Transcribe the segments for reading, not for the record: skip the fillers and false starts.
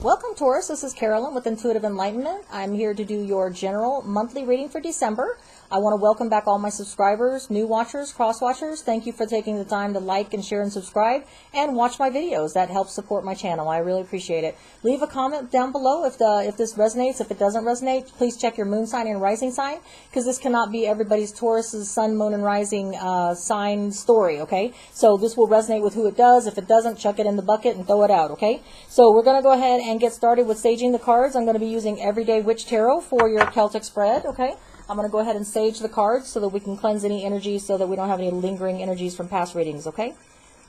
Welcome, Taurus. This is Carolyn with Intuitive Enlightenment. I'm here to do your general monthly reading for December. I want to welcome back all my subscribers, new watchers, cross watchers. Thank you for taking the time to like and share and subscribe and watch my videos. That helps support my channel. I really appreciate it. Leave a comment down below if this resonates. If it doesn't resonate, please check your moon sign and rising sign, because this cannot be everybody's Taurus's sun, moon, and rising sign story, okay? So this will resonate with who it does. If it doesn't, chuck it in the bucket and throw it out, okay? So we're going to go ahead and get started with saging the cards. I'm going to be using Everyday Witch Tarot for your Celtic spread, okay? I'm going to go ahead and sage the cards so that we can cleanse any energies, so that we don't have any lingering energies from past readings, okay?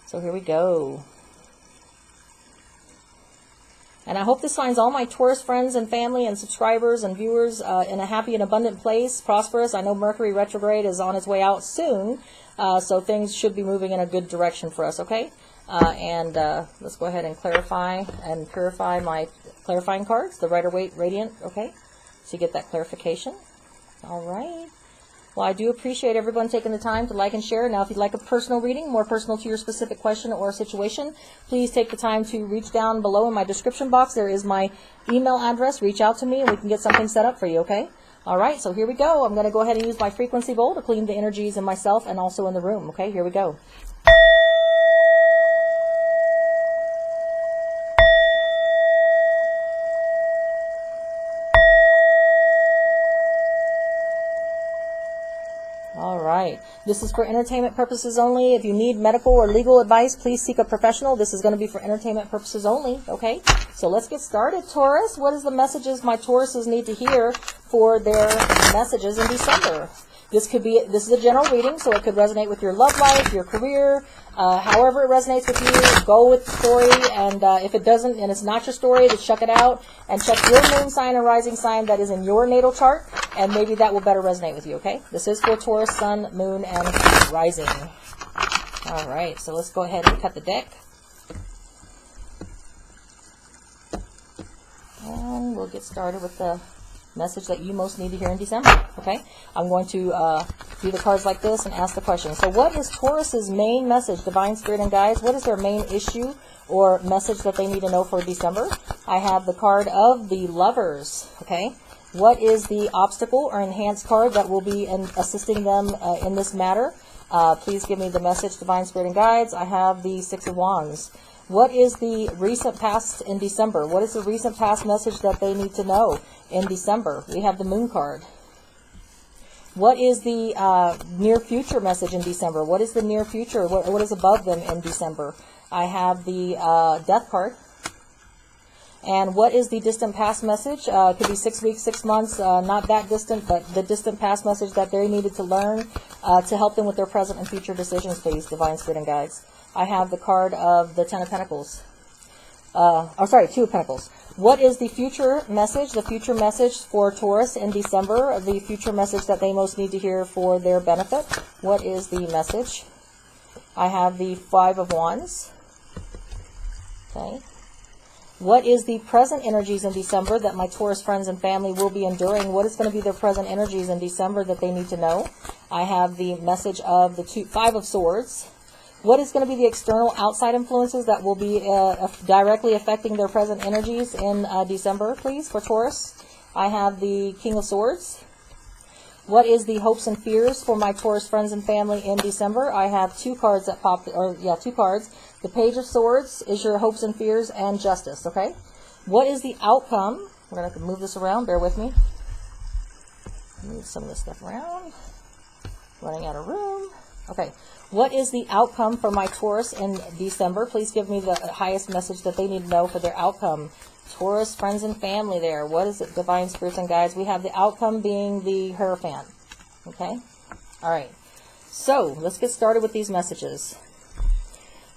So here we go. And I hope this finds all my Taurus friends and family and subscribers and viewers in a happy and abundant place, prosperous. I know Mercury retrograde is on its way out soon, so things should be moving in a good direction for us, okay? Let's go ahead and clarify and purify my clarifying cards, the Rider-Waite Radiant, okay? So you get that clarification. All right. Well, I do appreciate everyone taking the time to like and share. Now, if you'd like a personal reading, more personal to your specific question or situation, please take the time to reach down below in my description box. There is my email address. Reach out to me and we can get something set up for you, okay? All right, so here we go. I'm going to go ahead and use my frequency bowl to clean the energies in myself and also in the room, okay? Here we go. This is for entertainment purposes only. If you need medical or legal advice, please seek a professional. This is going to be for entertainment purposes only, okay? So let's get started, Taurus. What is the messages my Tauruses need to hear for their messages in December? This is a general reading, so it could resonate with your love life, your career, however it resonates with you. Go with the story, and if it doesn't, and it's not your story, just check it out, and check your moon sign and rising sign that is in your natal chart, and maybe that will better resonate with you, okay? This is for Taurus, sun, moon, and rising. All right, so let's go ahead and cut the deck. And we'll get started with the message that you most need to hear in December, okay? I'm going to do the cards like this and ask the question. So what is Taurus's main message, Divine Spirit and Guides? What is their main issue or message that they need to know for December? I have the card of the Lovers, okay? What is the obstacle or enhanced card that will be assisting them in this matter? Please give me the message, Divine Spirit and Guides. I have the Six of Wands. What is the recent past in December? What is the recent past message that they need to know in December? We have the Moon card. What is the near future message in December? What is the near future? What is above them in December? I have the Death card. And what is the distant past message? It could be 6 weeks, 6 months, not that distant, but the distant past message that they needed to learn to help them with their present and future decisions, please, Divine Spirit and Guides. I have the card of the Ten of Pentacles. Two of Pentacles. What is the future message? The future message for Taurus in December, the future message that they most need to hear for their benefit. What is the message? I have the Five of Wands. Okay. What is the present energies in December that my Taurus friends and family will be enduring? What is going to be their present energies in December that they need to know? I have the message of the Five of Swords. What is going to be the external outside influences that will be directly affecting their present energies in December, please, for Taurus? I have the King of Swords. What is the hopes and fears for my Taurus friends and family in December? I have two cards that popped, two cards. The Page of Swords is your hopes and fears and justice, okay? What is the outcome? We're going to have to move this around. Bear with me. Move some of this stuff around. Running out of room. Okay. What is the outcome for my Taurus in December? Please give me the highest message that they need to know for their outcome. Taurus, friends, and family there. What is it, Divine Spirits and Guides? We have the outcome being the Hierophant. Okay? All right. So, let's get started with these messages.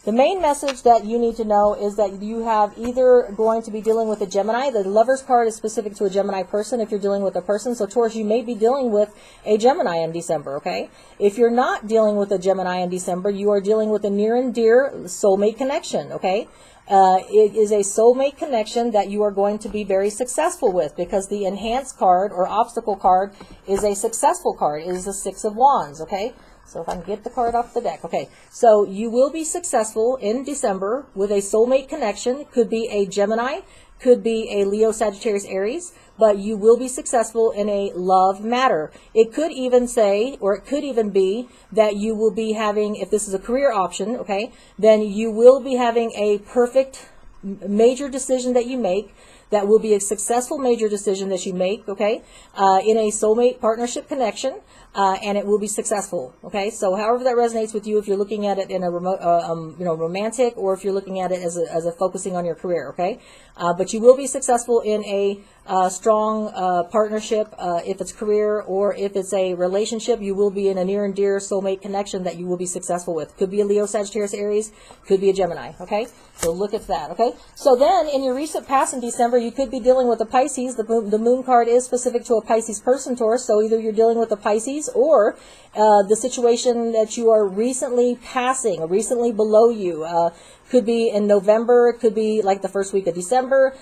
The main message that you need to know is that you have either going to be dealing with a Gemini. The Lover's card is specific to a Gemini person if you're dealing with a person. So Taurus, you may be dealing with a Gemini in December, okay? If you're not dealing with a Gemini in December, you are dealing with a near and dear soulmate connection, okay? It is a soulmate connection that you are going to be very successful with, because the enhanced card or obstacle card is a successful card. It is the Six of Wands, okay? So if I can get the card off the deck. Okay, so you will be successful in December with a soulmate connection. It could be a Gemini, could be a Leo, Sagittarius, Aries, but you will be successful in a love matter. It could even say, or it could even be that you will be having, if this is a career option, okay, then you will be having a perfect major decision that you make. That will be a successful major decision that you make, okay, in a soulmate partnership connection, and it will be successful, okay. So however that resonates with you, if you're looking at it in a remote, romantic, or if you're looking at it as a focusing on your career, okay. But you will be successful in a strong partnership, if it's career or if it's a relationship. You will be in a near and dear soulmate connection that you will be successful with. Could be a Leo, Sagittarius, Aries, could be a Gemini, okay? So look at that, okay? So then in your recent past in December, you could be dealing with a Pisces. The moon card is specific to a Pisces person, Taurus, so either you're dealing with a Pisces or the situation that you are recently passing, or recently below you, could be in November, it could be like the first week of December,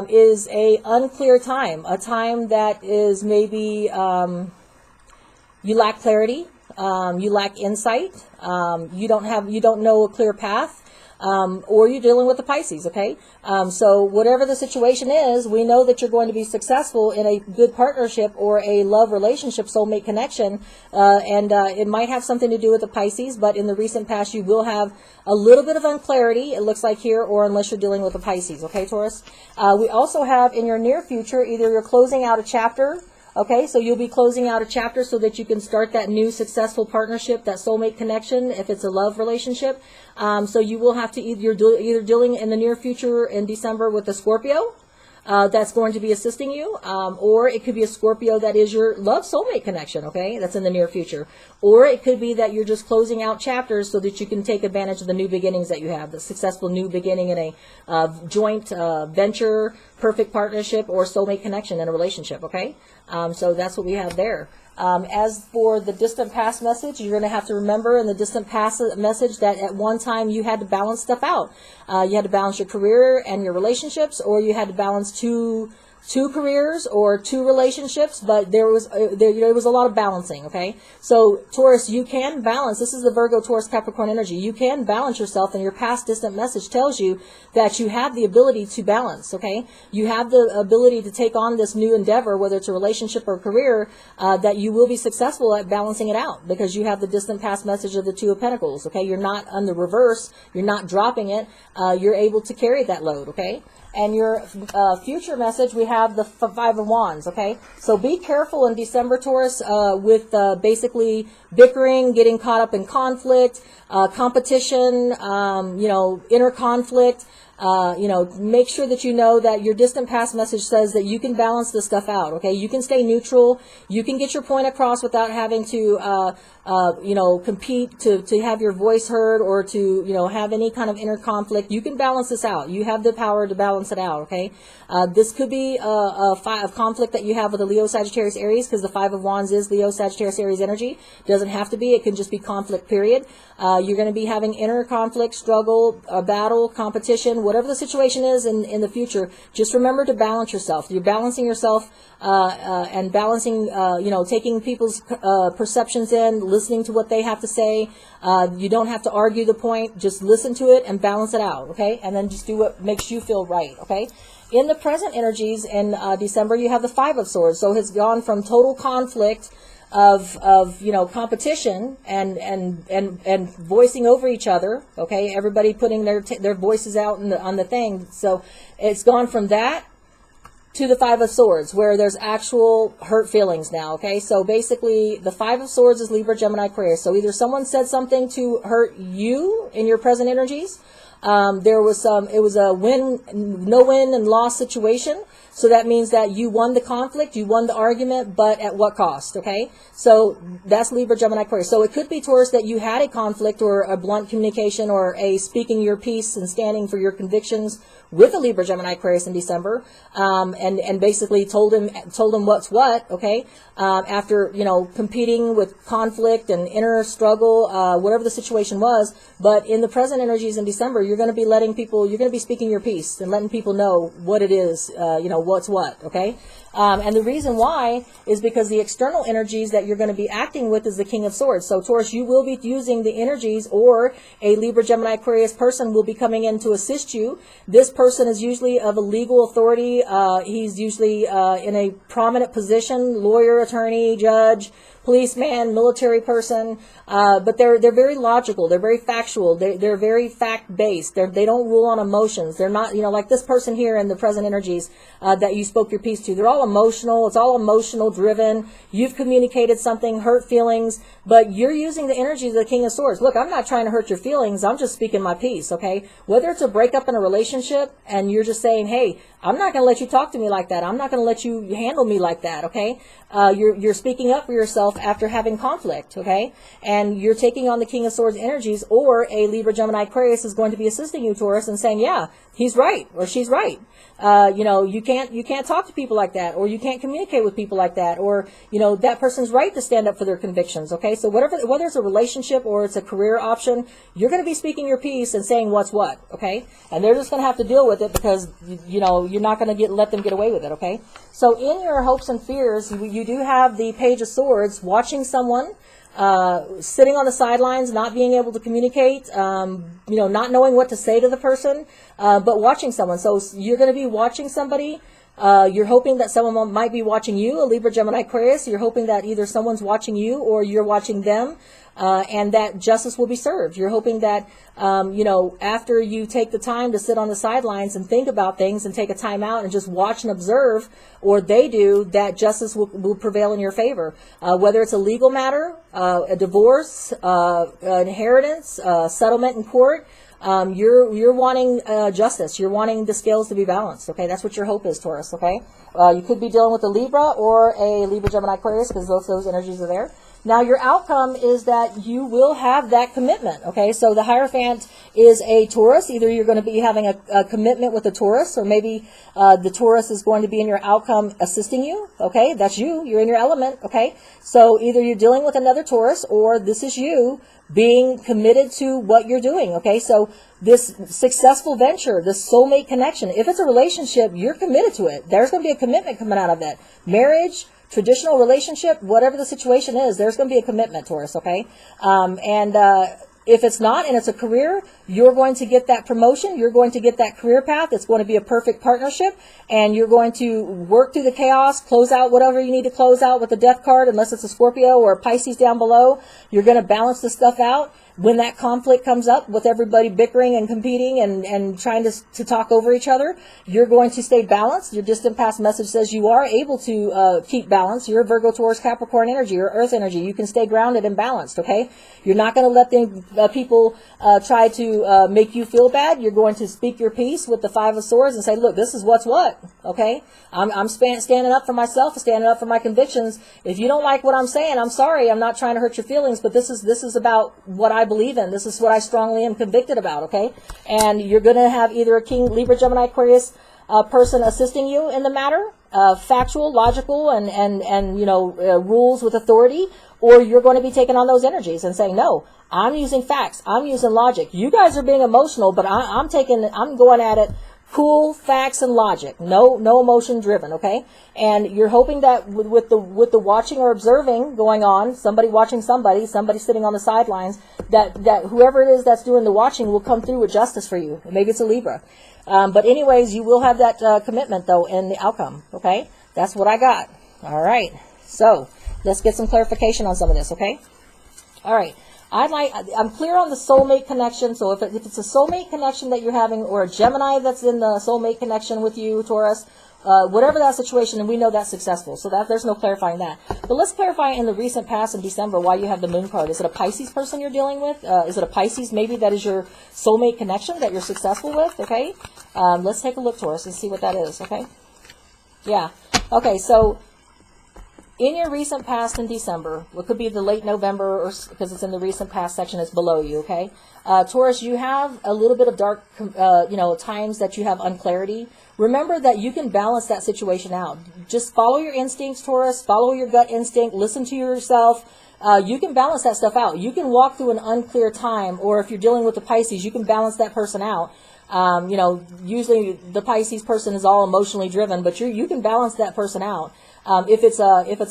is a unclear time, a time that is maybe you lack clarity, you lack insight, you don't know a clear path, or you're dealing with the Pisces, okay? So whatever the situation is, we know that you're going to be successful in a good partnership or a love relationship, soulmate connection, and it might have something to do with the Pisces, but in the recent past you will have a little bit of unclarity, it looks like here, or unless you're dealing with the Pisces, okay, Taurus? We also have in your near future, either you're closing out a chapter. Okay, so you'll be closing out a chapter so that you can start that new successful partnership, that soulmate connection, if it's a love relationship. So you will have to either dealing in the near future in December with a Scorpio that's going to be assisting you, or it could be a Scorpio that is your love soulmate connection, okay, that's in the near future. Or it could be that you're just closing out chapters so that you can take advantage of the new beginnings that you have, the successful new beginning in a joint venture, perfect partnership, or soulmate connection in a relationship, okay? So that's what we have there. As for the distant past message, you're going to have to remember in the distant past message that at one time you had to balance stuff out. You had to balance your career and your relationships, or you had to balance two careers or two relationships, but it was a lot of balancing, okay? So Taurus, you can balance. This is the Virgo, Taurus, Capricorn energy. You can balance yourself, and your past distant message tells you that you have the ability to balance, okay? You have the ability to take on this new endeavor, whether it's a relationship or a career, that you will be successful at balancing it out because you have the distant past message of the Two of Pentacles, okay? You're not on the reverse. You're not dropping it. You're able to carry that load, okay? And your future message, we have the Five of Wands, okay? So be careful in December, Taurus, with basically bickering, getting caught up in conflict, competition, inner conflict. Make sure that you know that your distant past message says that you can balance this stuff out, okay? You can stay neutral. You can get your point across without having to, compete to have your voice heard or to, have any kind of inner conflict. You can balance this out. You have the power to balance it out, okay? This could be a conflict that you have with a Leo, Sagittarius, Aries, because the Five of Wands is Leo, Sagittarius, Aries energy. Doesn't have to be. It can just be conflict, period. You're going to be having inner conflict, struggle, battle, competition, whatever the situation is in the future. Just remember to balance yourself. You're balancing yourself and balancing, taking people's perceptions in, listening to what they have to say. You don't have to argue the point. Just listen to it and balance it out, okay? And then just do what makes you feel right, okay? In the present energies in December, you have the Five of Swords. So it's gone from total conflict of competition and voicing over each other, okay? Everybody putting their voices out on the thing. So it's gone from that to the Five of Swords, where there's actual hurt feelings now, okay? So basically, the Five of Swords is Libra, Gemini, Aquarius. So either someone said something to hurt you in your present energies. It was a no win and loss situation. So that means that you won the conflict, you won the argument, but at what cost, okay? So that's Libra, Gemini, Aquarius. So it could be, Taurus, that you had a conflict or a blunt communication or a speaking your piece and standing for your convictions with a Libra, Gemini, Aquarius in December, and basically told him what's what, okay? After, you know, competing with conflict and inner struggle, whatever the situation was. But in the present energies in December, you're going to be letting people, you're going to be speaking your piece and letting people know what it is, you know, what's what, okay? And the reason why is because the external energies that you're going to be acting with is the King of Swords. So Taurus, you will be using the energies, or a Libra, Gemini, Aquarius person will be coming in to assist you. This person is usually of a legal authority. He's usually in a prominent position, lawyer, attorney, judge, policeman, military person, but they're very logical. They're very factual. They're very fact based. They don't rule on emotions. They're not, you know, like this person here in the present energies that you spoke your piece to. They're all emotional. It's all emotional driven. You've communicated something, hurt feelings, but you're using the energies of the King of Swords. Look, I'm not trying to hurt your feelings. I'm just speaking my piece, okay? Whether it's a breakup in a relationship and you're just saying, hey, I'm not going to let you talk to me like that. I'm not going to let you handle me like that, okay? You're speaking up for yourself after having conflict, okay? And you're taking on the King of Swords energies, or a Libra, Gemini, Aquarius is going to be assisting you, Taurus, and saying, yeah, he's right, or she's right. You know, you can't talk to people like that, or you can't communicate with people like that, or, you know, that person's right to stand up for their convictions, okay? So whether it's a relationship or it's a career option, you're going to be speaking your piece and saying what's what, okay? And they're just going to have to deal with it because, you know, you're not going to let them get away with it, okay? So in your hopes and fears, you do have the Page of Swords, watching someone, sitting on the sidelines, not being able to communicate, you know, not knowing what to say to the person, but watching someone. So you're going to be watching somebody. You're hoping that someone might be watching you, a Libra, Gemini, Aquarius. You're hoping that either someone's watching you or you're watching them, and that justice will be served. You're hoping that, you know, after you take the time to sit on the sidelines and think about things and take a time out and just watch and observe, or they do, that justice will prevail in your favor. Whether it's a legal matter, a divorce, an inheritance, settlement in court, you're wanting justice. You're wanting the scales to be balanced. Okay, that's what your hope is, Taurus. Okay, you could be dealing with a Libra or a Libra, Gemini, Aquarius, because those energies are there. Now, your outcome is that you will have that commitment, okay? So the Hierophant is a Taurus. Either you're going to be having a commitment with a Taurus, or maybe the Taurus is going to be in your outcome assisting you, okay? That's you. You're in your element, okay? So either you're dealing with another Taurus, or this is you being committed to what you're doing, okay? So this successful venture, this soulmate connection, if it's a relationship, you're committed to it. There's going to be a commitment coming out of it. Marriage, traditional relationship, whatever the situation is, there's going to be a commitment, Taurus, okay? If it's not, and it's a career, you're going to get that promotion. You're going to get that career path. It's going to be a perfect partnership, and you're going to work through the chaos, close out whatever you need to close out with the Death card, unless it's a Scorpio or a Pisces down below. You're going to balance this stuff out. When that conflict comes up with everybody bickering and competing and trying to talk over each other, you're going to stay balanced. Your distant past message says you are able to keep balance. You're Virgo, Taurus, Capricorn energy, or Earth energy. You can stay grounded and balanced, okay? You're not going to let people try to make you feel bad. You're going to speak your piece with the Five of Swords and say, look, this is what's what, okay? I'm standing up for myself, standing up for my convictions. If you don't like what I'm saying, I'm sorry. I'm not trying to hurt your feelings, but this is about what I believe in. This is what I strongly am convicted about, okay? And you're going to have either a King, Libra, Gemini, Aquarius person assisting you in the matter, factual, logical, and you know, rules with authority, or you're going to be taking on those energies and saying, no, I'm using facts, I'm using logic. You guys are being emotional, but I'm going at it cool, facts, and logic. No emotion driven, okay? And you're hoping that with the watching or observing going on, somebody watching somebody sitting on the sidelines, that whoever it is that's doing the watching will come through with justice for you. Maybe it's a Libra. But anyways, you will have that commitment, though, in the outcome, okay? That's what I got. All right. So let's get some clarification on some of this, okay? All right. I'm clear on the soulmate connection. So if it's a soulmate connection that you're having, or a Gemini that's in the soulmate connection with you, Taurus, whatever that situation, and we know that's successful. So there's no clarifying that. But let's clarify in the recent past in December why you have the Moon card. Is it a Pisces person you're dealing with? Is it a Pisces maybe that is your soulmate connection that you're successful with? Okay. Let's take a look, Taurus, and see what that is. Okay. Yeah. Okay. So in your recent past in December, what could be the late November, or because it's in the recent past section, it's below you, okay? Taurus, you have a little bit of dark, times that you have unclarity. Remember that you can balance that situation out. Just follow your instincts, Taurus. Follow your gut instinct. Listen to yourself. You can balance that stuff out. You can walk through an unclear time, or if you're dealing with the Pisces, you can balance that person out. Usually the Pisces person is all emotionally driven, but you can balance that person out. If it's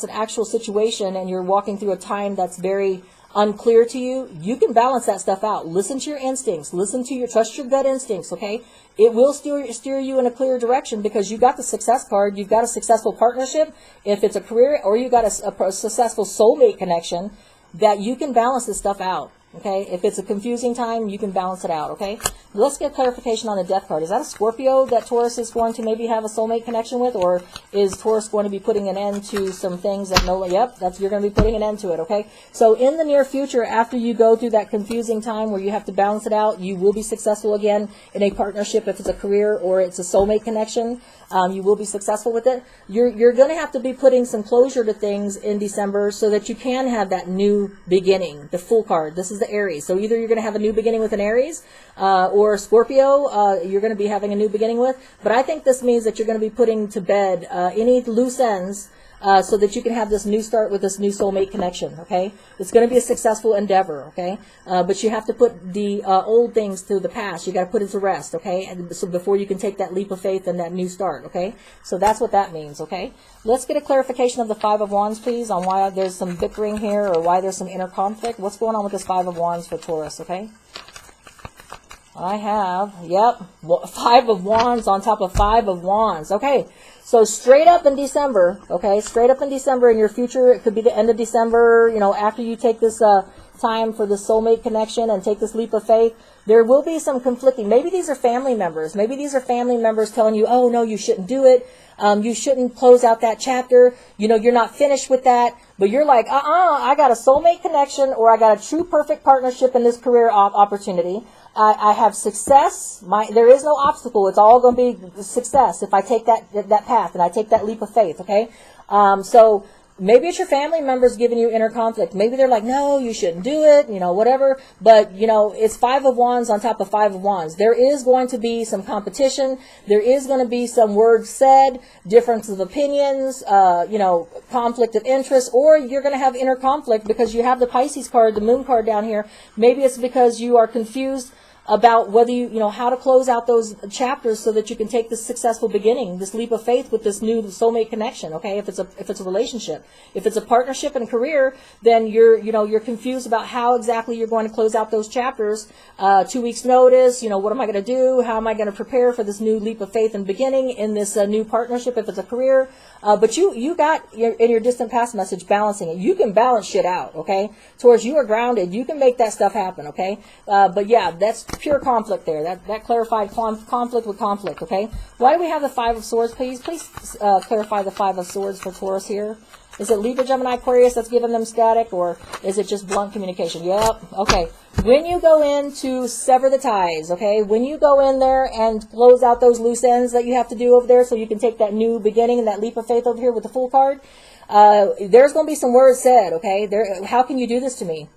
an actual situation and you're walking through a time that's very unclear to you, you can balance that stuff out. Listen to your instincts. Trust your gut instincts, okay? It will steer you in a clear direction because you got the success card. You've got a successful partnership. If it's a career, or you got a successful soulmate connection, that you can balance this stuff out. Okay, if it's a confusing time, you can balance it out, okay? Let's get clarification on the death card. Is that a Scorpio that Taurus is going to maybe have a soulmate connection with, or is Taurus going to be putting an end to some things that you're going to be putting an end to it, okay? So in the near future, after you go through that confusing time where you have to balance it out, you will be successful again in a partnership. If it's a career or it's a soulmate connection, you will be successful with it. You're going to have to be putting some closure to things in December so that you can have that new beginning, the Fool card. This is the Aries. So either you're going to have a new beginning with an Aries, or Scorpio, you're going to be having a new beginning with. But I think this means that you're going to be putting to bed any loose ends, so that you can have this new start with this new soulmate connection, okay? It's going to be a successful endeavor, okay? But you have to put the old things to the past. You got to put it to rest, okay? And so before you can take that leap of faith and that new start, okay? So that's what that means, okay? Let's get a clarification of the Five of Wands, please, on why there's some bickering here or why there's some inner conflict. What's going on with this Five of Wands for Taurus, okay? I have, Five of Wands on top of Five of Wands. Okay, so straight up in December, okay, straight up in December in your future, it could be the end of December, after you take this time for the soulmate connection and take this leap of faith, there will be some conflicting. Maybe these are family members. Maybe these are family members telling you, oh, no, you shouldn't do it. You shouldn't close out that chapter. You're not finished with that. But you're like, I got a soulmate connection, or I got a true perfect partnership in this career opportunity. I have success. There is no obstacle. It's all going to be success if I take that path and I take that leap of faith, okay? So maybe it's your family members giving you inner conflict. Maybe they're like, no, you shouldn't do it, whatever. But, it's Five of Wands on top of Five of Wands. There is going to be some competition. There is going to be some words said, difference of opinions, conflict of interest, or you're going to have inner conflict because you have the Pisces card, the Moon card down here. Maybe it's because you are confused about whether how to close out those chapters so that you can take this successful beginning, this leap of faith with this new soulmate connection, okay? If it's a relationship. If it's a partnership and career, then you're confused about how exactly you're going to close out those chapters. 2 weeks notice, what am I going to do? How am I going to prepare for this new leap of faith and beginning in this new partnership if it's a career? But you got in your distant past message balancing it. You can balance shit out, okay? Taurus, you are grounded. You can make that stuff happen, okay? But yeah, that's pure conflict there. That clarified conflict with conflict, okay? Why do we have the Five of Swords, please? Please clarify the Five of Swords for Taurus here. Is it Libra, Gemini, Aquarius that's giving them static, or is it just blunt communication? Yep, okay. When you go in to sever the ties, okay, when you go in there and close out those loose ends that you have to do over there so you can take that new beginning and that leap of faith over here with the Fool card, there's going to be some words said, okay? How can you do this to me?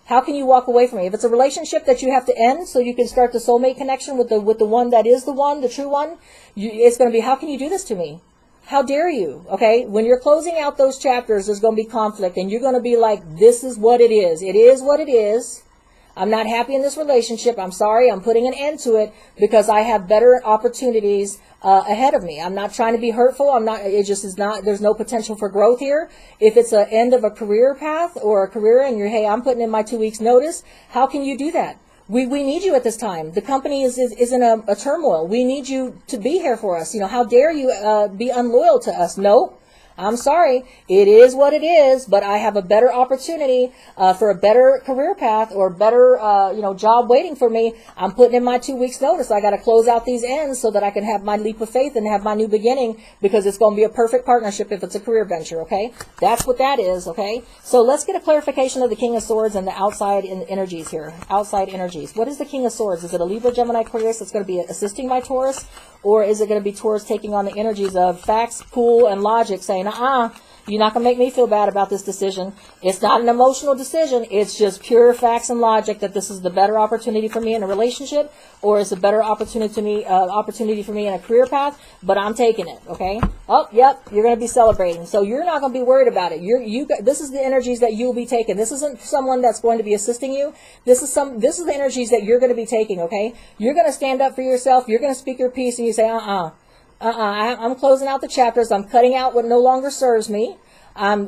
How can you walk away from me? If it's a relationship that you have to end so you can start the soulmate connection with the one that is the one, the true one, it's going to be, how can you do this to me? How dare you? Okay, when you're closing out those chapters, there's going to be conflict, and you're going to be like, this is what it is. It is what it is. I'm not happy in this relationship. I'm sorry. I'm putting an end to it because I have better opportunities ahead of me. I'm not trying to be hurtful. It just is not, there's no potential for growth here. If it's an end of a career path or a career and hey, I'm putting in my 2 weeks notice, how can you do that? We need you at this time. The company is in a turmoil. We need you to be here for us. How dare you be unloyal to us? No. I'm sorry, it is what it is, but I have a better opportunity for a better career path or better, job waiting for me. I'm putting in my 2 weeks notice. I got to close out these ends so that I can have my leap of faith and have my new beginning because it's going to be a perfect partnership if it's a career venture, okay? That's what that is, okay? So let's get a clarification of the King of Swords and the outside energies here. Outside energies. What is the King of Swords? Is it a Libra, Gemini, Aquarius that's going to be assisting my Taurus? Or is it going to be Taurus taking on the energies of facts, cool, and logic saying, You're not going to make me feel bad about this decision. It's not an emotional decision. It's just pure facts and logic that this is the better opportunity for me in a relationship, or it's a better opportunity for me in a career path, but I'm taking it, okay? Oh, yep, you're going to be celebrating. So you're not going to be worried about it. This is the energies that you'll be taking. This isn't someone that's going to be assisting you. This is the energies that you're going to be taking, okay? You're going to stand up for yourself. You're going to speak your piece, and you say, I'm closing out the chapters. I'm cutting out what no longer serves me. I'm